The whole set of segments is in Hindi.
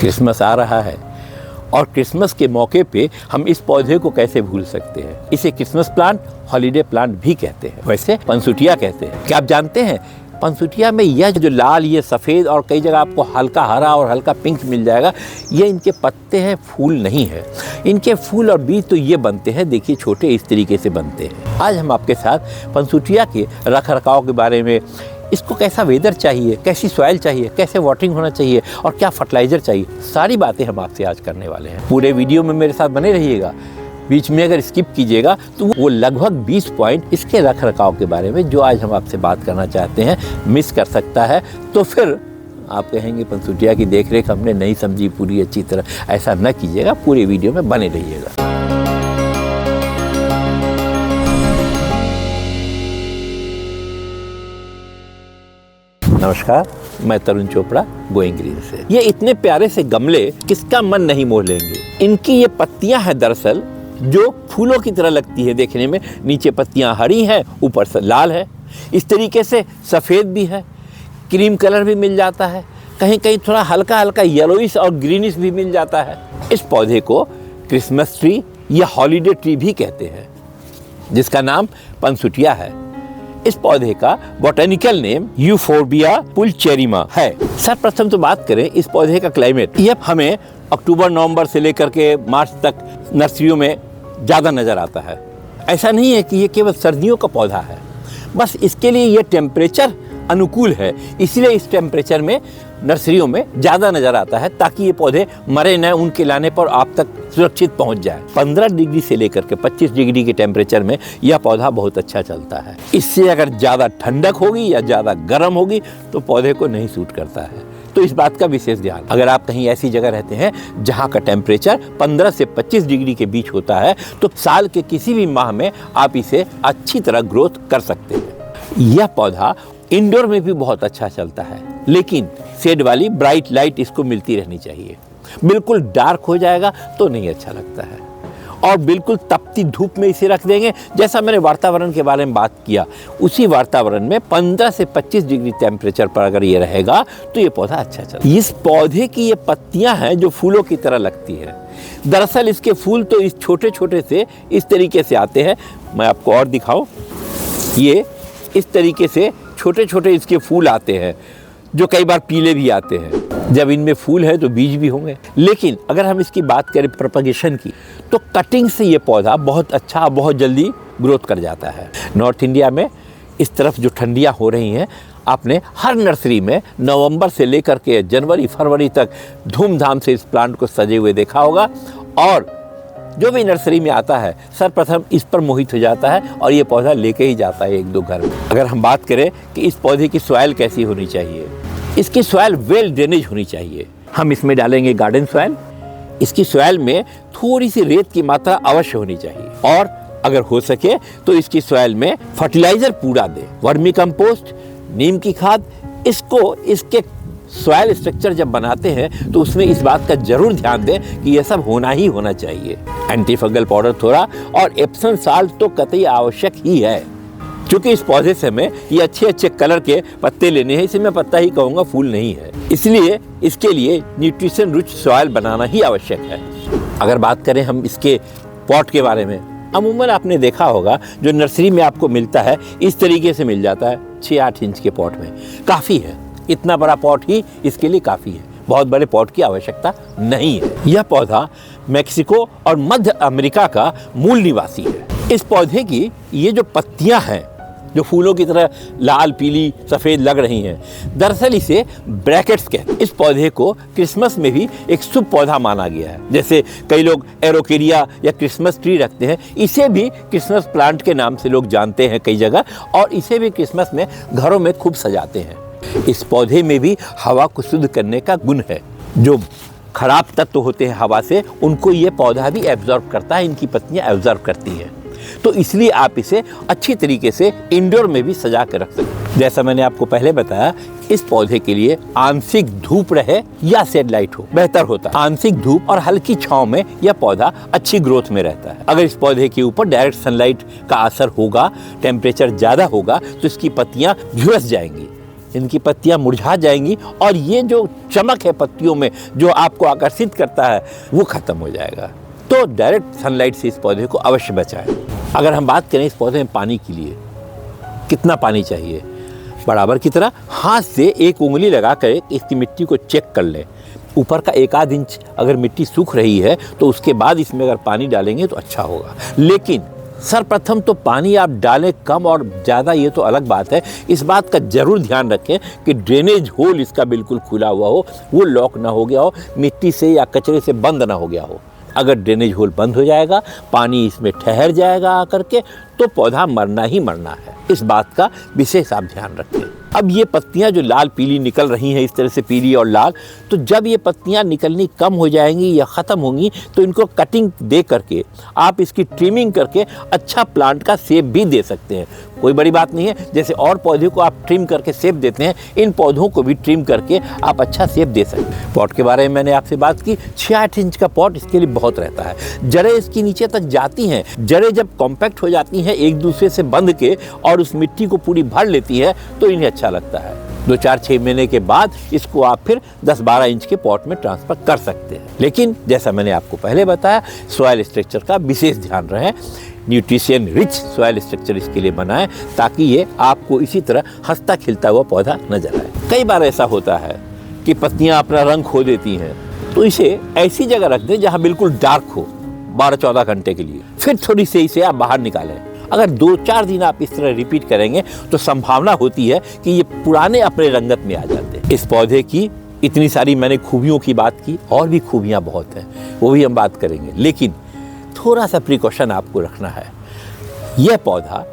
क्रिसमस आ रहा है और क्रिसमस के मौके पे हम इस पौधे को कैसे भूल सकते हैं। इसे क्रिसमस प्लांट, हॉलीडे प्लांट भी कहते हैं, वैसे पंसुटिया कहते हैं। क्या आप जानते हैं पंसुटिया में यह जो लाल, ये सफ़ेद और कई जगह आपको हल्का हरा और हल्का पिंक मिल जाएगा, ये इनके पत्ते हैं, फूल नहीं है। इनके फूल और बीज तो ये बनते हैं, देखिए छोटे इस तरीके से बनते हैं। आज हम आपके साथ पंसुटिया के रख रखाव के बारे में, इसको कैसा वेदर चाहिए, कैसी सॉइल चाहिए, कैसे वाटरिंग होना चाहिए और क्या फर्टिलाइज़र चाहिए, सारी बातें हम आपसे आज करने वाले हैं। पूरे वीडियो में मेरे साथ बने रहिएगा। बीच में अगर स्किप कीजिएगा तो वो लगभग 20 पॉइंट इसके रख रखाव के बारे में, जो आज हम आपसे बात करना चाहते हैं, मिस कर सकता है। तो फिर आप कहेंगे पंसुटिया की देखरेख हमने नहीं समझी पूरी अच्छी तरह। ऐसा न कीजिएगा, पूरे वीडियो में बने रहिएगा। नमस्कार, मैं तरुण चोपड़ा, गोइंग ग्रीन से। ये इतने प्यारे से गमले किसका मन नहीं मोह लेंगे। इनकी ये पत्तियां हैं दरअसल जो फूलों की तरह लगती है देखने में। नीचे पत्तियां हरी हैं, ऊपर से लाल है, इस तरीके से सफ़ेद भी है, क्रीम कलर भी मिल जाता है, कहीं कहीं थोड़ा हल्का हल्का येलोइश और ग्रीनिश भी मिल जाता है। इस पौधे को क्रिसमस ट्री या हॉलीडे ट्री भी कहते हैं, जिसका नाम पंसुटिया है। इस पौधे का बॉटेनिकल नेम यूफोर्बिया पुलचेरिमा है। सर्वप्रथम तो बात करें इस पौधे का क्लाइमेट, यह हमें अक्टूबर नवंबर से लेकर के मार्च तक नर्सरियों में ज़्यादा नज़र आता है। ऐसा नहीं है कि ये केवल सर्दियों का पौधा है, बस इसके लिए ये टेम्परेचर अनुकूल है, इसलिए इस टेम्परेचर में नर्सरियों में ज़्यादा नज़र आता है, ताकि ये पौधे मरे न, उनके लाने पर आप तक सुरक्षित पहुंच जाए। 15 डिग्री से लेकर के 25 डिग्री के टेम्परेचर में यह पौधा बहुत अच्छा चलता है। इससे अगर ज़्यादा ठंडक होगी या ज़्यादा गर्म होगी तो पौधे को नहीं सूट करता है। तो इस बात का विशेष ध्यान, अगर आप कहीं ऐसी जगह रहते हैं जहाँ का टेम्परेचर 15 से 25 डिग्री के बीच होता है, तो साल के किसी भी माह में आप इसे अच्छी तरह ग्रोथ कर सकते हैं। यह पौधा इंडोर में भी बहुत अच्छा चलता है, लेकिन शेड वाली ब्राइट लाइट इसको मिलती रहनी चाहिए। बिल्कुल डार्क हो जाएगा तो नहीं अच्छा लगता है, और बिल्कुल तपती धूप में इसे रख देंगे, जैसा मैंने वातावरण के बारे में बात किया, उसी वातावरण में 15 से 25 डिग्री टेम्परेचर पर अगर ये रहेगा तो ये पौधा अच्छा चलता है। इस पौधे की ये पत्तियां हैं जो फूलों की तरह लगती है। दरअसल इसके फूल तो इस छोटे छोटे से इस तरीके से आते हैं। मैं आपको और दिखाऊं, ये इस तरीके से छोटे छोटे इसके फूल आते हैं, जो कई बार पीले भी आते हैं। जब इनमें फूल है तो बीज भी होंगे। लेकिन अगर हम इसकी बात करें प्रोपगेशन की, तो कटिंग से ये पौधा बहुत अच्छा, बहुत जल्दी ग्रोथ कर जाता है। नॉर्थ इंडिया में इस तरफ जो ठंडियाँ हो रही हैं, आपने हर नर्सरी में नवंबर से लेकर के जनवरी फरवरी तक धूमधाम से इस प्लांट को सजे हुए देखा होगा, और जो भी नर्सरी में आता है सर्वप्रथम इस पर मोहित हो जाता है और ये पौधा लेके ही जाता है एक दो घर में। अगर हम बात करें कि इस पौधे की सॉइल कैसी होनी चाहिए, इसकी सॉइल वेल ड्रेनेज होनी चाहिए। हम इसमें डालेंगे गार्डन सॉइल। इसकी सॉइल में थोड़ी सी रेत की मात्रा अवश्य होनी चाहिए, और अगर हो सके तो इसकी सॉइल में फर्टिलाइजर पूरा दें, वर्मी कंपोस्ट, नीम की खाद। इसको इसके सॉइल स्ट्रक्चर जब बनाते हैं तो उसमें इस बात का जरूर ध्यान दें कि यह सब होना ही होना चाहिए। एंटीफंगल पाउडर थोड़ा और एप्सम साल्ट तो कतई आवश्यक ही है, क्योंकि इस पौधे से हमें ये अच्छे अच्छे कलर के पत्ते लेने हैं। इसे मैं पत्ता ही कहूँगा, फूल नहीं है, इसलिए इसके लिए न्यूट्रिशन रिच सॉइल बनाना ही आवश्यक है। अगर बात करें हम इसके पॉट के बारे में, अमूमन आपने देखा होगा जो नर्सरी में आपको मिलता है इस तरीके से मिल जाता है, 6-8 इंच के पॉट में काफ़ी है। इतना बड़ा पॉट ही इसके लिए काफ़ी है, बहुत बड़े पॉट की आवश्यकता नहीं है। यह पौधा मेक्सिको और मध्य अमेरिका का मूल निवासी है। इस पौधे की ये जो पत्तियां हैं, जो फूलों की तरह लाल, पीली, सफ़ेद लग रही हैं, दरअसल इसे ब्रैकेट्स कहते हैं। इस पौधे को क्रिसमस में भी एक शुभ पौधा माना गया है। जैसे कई लोग एरोकेरिया या क्रिसमस ट्री रखते हैं, इसे भी क्रिसमस प्लांट के नाम से लोग जानते हैं कई जगह, और इसे भी क्रिसमस में घरों में खूब सजाते हैं। इस पौधे में भी हवा को शुद्ध करने का गुण है। जो खराब तत्व होते हैं हवा से, उनको ये पौधा भी एब्जॉर्ब करता है, इनकी पत्तियां एब्जॉर्ब करती हैं। तो इसलिए आप इसे अच्छी तरीके से इंडोर में भी सजा कर रख सकते हैं। जैसा मैंने आपको पहले बताया, इस पौधे के लिए आंशिक धूप रहे या शेड लाइट हो बेहतर होता है। आंशिक धूप और हल्की छांव में यह पौधा अच्छी ग्रोथ में रहता है। अगर इस पौधे के ऊपर डायरेक्ट सनलाइट का असर होगा, टेम्परेचर ज़्यादा होगा, तो इसकी पत्तियां झुलस जाएंगी, इनकी पत्तियां मुरझा जाएंगी और ये जो चमक है पत्तियों में जो आपको आकर्षित करता है वो खत्म हो जाएगा। तो डायरेक्ट सनलाइट से इस पौधे को अवश्य बचाएं। अगर हम बात करें इस पौधे में पानी के लिए, कितना पानी चाहिए, बराबर की तरह हाथ से एक उंगली लगा कर इसकी मिट्टी को चेक कर लें। ऊपर का 1 आध इंच अगर मिट्टी सूख रही है तो उसके बाद इसमें अगर पानी डालेंगे तो अच्छा होगा। लेकिन सर्वप्रथम तो पानी आप डालें कम और ज़्यादा ये तो अलग बात है, इस बात का ज़रूर ध्यान रखें कि ड्रेनेज होल इसका बिल्कुल खुला हुआ हो, वो लॉक ना हो गया हो, मिट्टी से या कचरे से बंद ना हो गया हो। अगर ड्रेनेज होल बंद हो जाएगा, पानी इसमें ठहर जाएगा आकर के, तो पौधा मरना ही मरना है। इस बात का विशेष आप ध्यान रखें। अब ये पत्तियां जो लाल पीली निकल रही हैं, इस तरह से पीली और लाल, तो जब ये पत्तियां निकलनी कम हो जाएंगी या ख़त्म होंगी तो इनको कटिंग दे करके आप इसकी ट्रिमिंग करके अच्छा प्लांट का शेप भी दे सकते हैं। कोई बड़ी बात नहीं है, जैसे और पौधे को आप ट्रिम करके शेप देते हैं, इन पौधों को भी ट्रिम करके आप अच्छा शेप दे सकते हैं। पॉट के बारे में मैंने आपसे बात की, 6-8 इंच का पॉट इसके लिए बहुत रहता है। जड़ें इसकी नीचे तक जाती हैं, जड़ें जब कॉम्पैक्ट हो जाती हैं एक दूसरे से बंध के और उस मिट्टी को पूरी भर लेती है तो इन्हें अच्छा लगता है। 2-4-6 महीने के बाद इसको आप फिर 10-12 इंच के पॉट में ट्रांसफर कर सकते हैं। लेकिन जैसा मैंने आपको पहले बताया, सॉइल स्ट्रक्चर का विशेष ध्यान रहे, न्यूट्रिशन रिच सॉइल स्ट्रक्चर इसके लिए बनाएं ताकि ये आपको इसी तरह हंसता खिलता हुआ पौधा नजर आए। कई बार ऐसा होता है कि पत्तियां अपना रंग खो देती हैं, तो इसे ऐसी जगह रख दें जहां बिल्कुल डार्क हो 12-14 घंटे के लिए, फिर थोड़ी सी इसे आप बाहर निकालें। अगर 2-4 दिन आप इस तरह रिपीट करेंगे तो संभावना होती है कि ये पुराने अपने रंगत में आ जाते हैं। इस पौधे की इतनी सारी मैंने खूबियों की बात की, और भी खूबियां बहुत हैं, वो भी हम बात करेंगे। लेकिन थोड़ा सा प्रिकॉशन आपको रखना है। यह पौधा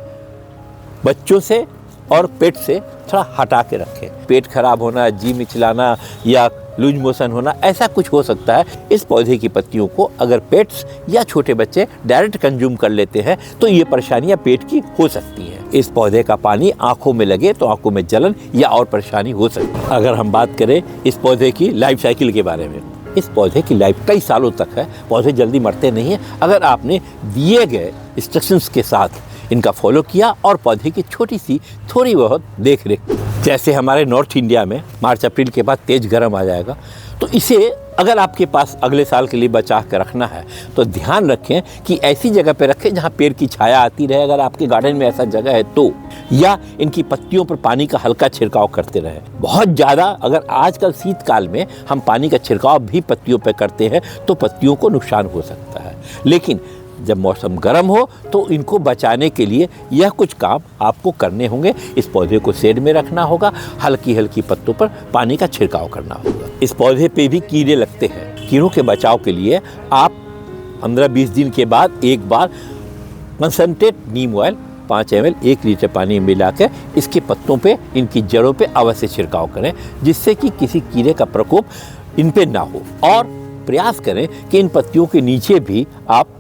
बच्चों से और पेट से थोड़ा हटा के रखें। पेट खराब होना, जी मिचलाना या लूज मोशन होना, ऐसा कुछ हो सकता है। इस पौधे की पत्तियों को अगर पेट्स या छोटे बच्चे डायरेक्ट कंज्यूम कर लेते हैं तो ये परेशानियां पेट की हो सकती हैं। इस पौधे का पानी आंखों में लगे तो आंखों में जलन या और परेशानी हो सकती है। अगर हम बात करें इस पौधे की लाइफ साइकिल के बारे में, इस पौधे की लाइफ कई सालों तक है। पौधे जल्दी मरते नहीं हैं अगर आपने दिए गए इंस्ट्रक्शंस के साथ इनका फॉलो किया और पौधे की छोटी सी थोड़ी बहुत देख रेख। जैसे हमारे नॉर्थ इंडिया में मार्च-अप्रैल के बाद तेज गर्म आ जाएगा, तो इसे अगर आपके पास अगले साल के लिए बचा कर रखना है तो ध्यान रखें कि ऐसी जगह पे रखें जहाँ पेड़ की छाया आती रहे। अगर आपके गार्डन में ऐसा जगह है तो, या इनकी पत्तियों पर पानी का हल्का छिड़काव करते रहें। बहुत ज़्यादा अगर आजकल शीतकाल में हम पानी का छिड़काव भी पत्तियों पर करते हैं तो पत्तियों को नुकसान हो सकता है। लेकिन जब मौसम गर्म हो तो इनको बचाने के लिए यह कुछ काम आपको करने होंगे। इस पौधे को शेड में रखना होगा, हल्की हल्की पत्तों पर पानी का छिड़काव करना होगा। इस पौधे पे भी कीड़े लगते हैं। कीड़ों के बचाव के लिए आप 15-20 दिन के बाद एक बार कंसंट्रेट नीम ऑयल 5 ml 1 लीटर पानी में मिलाकर इसके पत्तों पे, इनकी जड़ों पे अवश्य छिड़काव करें, जिससे कि किसी कीड़े का प्रकोप इन पे ना हो। और प्रयास करें कि इन पत्तियों के नीचे भी आप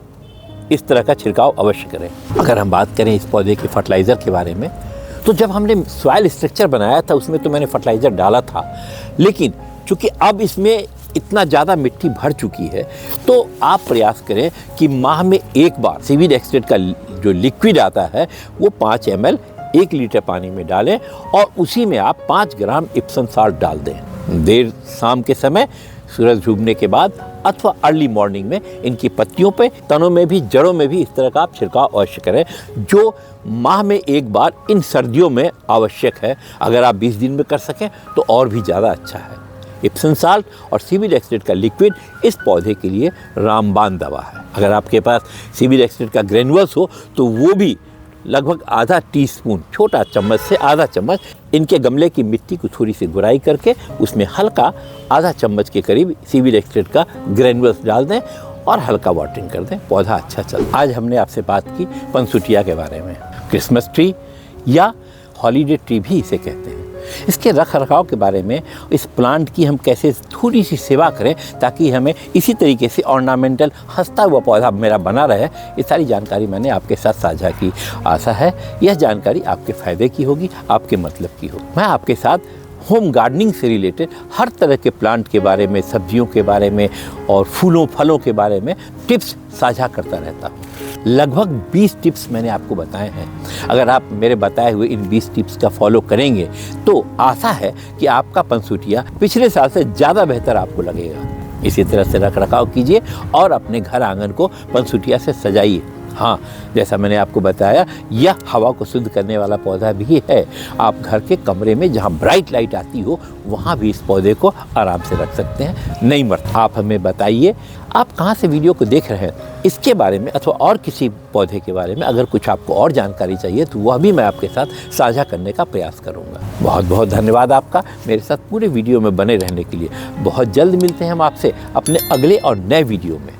इस तरह का छिड़काव अवश्य करें। अगर हम बात करें इस पौधे के फर्टिलाइज़र के बारे में, तो जब हमने सॉइल स्ट्रक्चर बनाया था उसमें तो मैंने फर्टिलाइज़र डाला था, लेकिन चूँकि अब इसमें इतना ज़्यादा मिट्टी भर चुकी है तो आप प्रयास करें कि माह में एक बार सीवीड एक्सट्रैक्ट का जो लिक्विड आता है वो 5 ml 1 लीटर पानी में डालें और उसी में आप 5 ग्राम इप्सम साल्ट डाल दें। देर शाम के समय सूरज डूबने के बाद अथवा अर्ली मॉर्निंग में इनकी पत्तियों पे, तनों में भी, जड़ों में भी इस तरह का आप छिड़काव अवश्य करें, जो माह में एक बार इन सर्दियों में आवश्यक है। अगर आप 20 दिन में कर सकें तो और भी ज़्यादा अच्छा है। इप्सम साल्ट और सीवीड एक्सट्रैक्ट का लिक्विड इस पौधे के लिए रामबाण दवा है। अगर आपके पास सीवीड एक्सट्रैक्ट का ग्रेनुअल्स हो तो वो भी लगभग आधा टीस्पून, छोटा चम्मच से आधा चम्मच, इनके गमले की मिट्टी को थोड़ी सी गुराई करके उसमें हल्का आधा चम्मच के करीब सीवीड एक्सट्रैक्ट का ग्रेनुअल्स डाल दें और हल्का वाटरिंग कर दें, पौधा अच्छा चलता। आज हमने आपसे बात की पनसुटिया के बारे में। क्रिसमस ट्री या हॉलीडे ट्री भी इसे कहते हैं। इसके रख रखाव के बारे में, इस प्लांट की हम कैसे थोड़ी सी सेवा करें ताकि हमें इसी तरीके से ऑर्नामेंटल हंसता हुआ पौधा मेरा बना रहे, ये सारी जानकारी मैंने आपके साथ साझा की। आशा है यह जानकारी आपके फ़ायदे की होगी, आपके मतलब की होगी। मैं आपके साथ होम गार्डनिंग से रिलेटेड हर तरह के प्लांट के बारे में, सब्जियों के बारे में और फूलों फलों के बारे में टिप्स साझा करता रहता हूँ। लगभग 20 टिप्स मैंने आपको बताए हैं। अगर आप मेरे बताए हुए इन 20 टिप्स का फॉलो करेंगे तो आशा है कि आपका पनसूटिया पिछले साल से ज़्यादा बेहतर आपको लगेगा। इसी तरह से रख रखाव कीजिए और अपने घर आंगन को पनसूटिया से सजाइए। हाँ, जैसा मैंने आपको बताया, यह हवा को शुद्ध करने वाला पौधा भी है। आप घर के कमरे में जहाँ ब्राइट लाइट आती हो वहाँ भी इस पौधे को आराम से रख सकते हैं, नहीं मरता। आप हमें बताइए आप कहाँ से वीडियो को देख रहे हैं, इसके बारे में अथवा और किसी पौधे के बारे में अगर कुछ आपको और जानकारी चाहिए तो वह भी मैं आपके साथ साझा करने का प्रयास करूँगा। बहुत बहुत धन्यवाद आपका मेरे साथ पूरे वीडियो में बने रहने के लिए। बहुत जल्द मिलते हैं हम आपसे अपने अगले और नए वीडियो में।